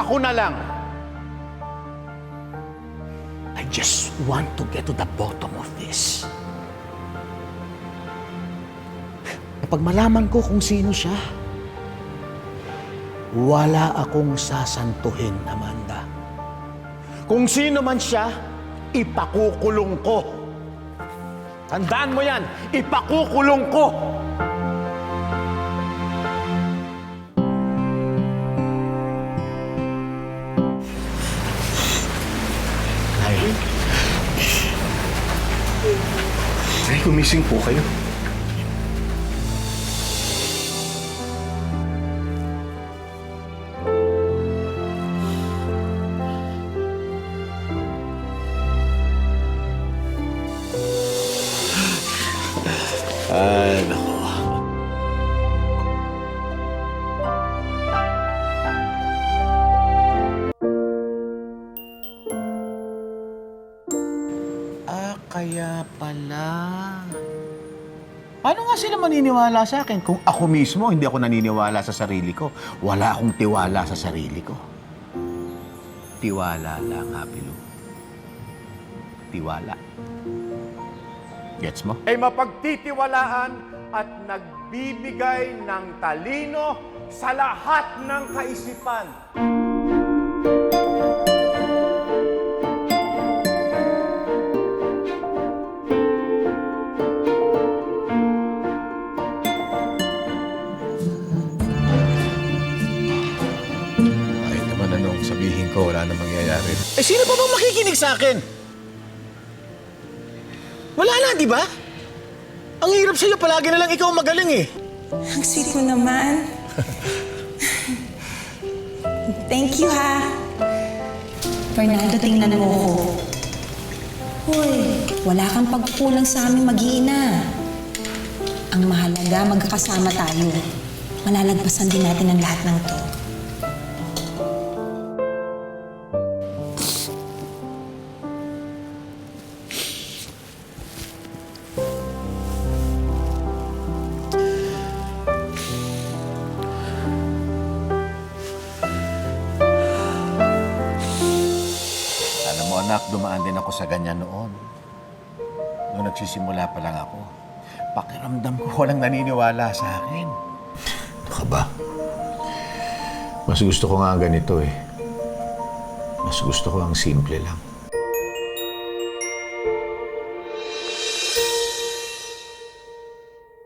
ako na lang. I just want to get to the bottom of this. Kapag malaman ko kung sino siya, wala akong sasantuhin, Amanda. Kung sino man siya, ipakukulong ko. Tandaan mo yan, ipakukulong ko. Ay, gumising po kayo. Ay, naku. Kaya pala. Paano nga sila maniniwala sa akin kung ako mismo hindi ako naniniwala sa sarili ko? Wala akong tiwala sa sarili ko. Tiwala lang, Happy Lou. Tiwala. Gets mo? Ay mapagtitiwalaan at nagbibigay ng talino sa lahat ng kaisipan. Kahit naman anong sabihin ko, wala na mangyayari. Eh, sino pa bang makikinig sa akin? Wala na, di ba? Ang hirap sa'yo, palagi na lang ikaw magaling eh. Ang sweet mo naman. Thank you, ha? Fernando, tingnan mo ko. Hoy, wala kang pagkukulang sa aming mag-iina. Ang mahalaga, magkakasama tayo. Malalagpasan din natin ang lahat ng to. Alam mo anak, dumaan din ako sa ganyan noon. Noong nagsisimula pa lang ako. Pakiramdam ko walang naniniwala sa akin. Ano ka ba? Mas gusto ko nga ganito eh. Mas gusto ko ang simple lang.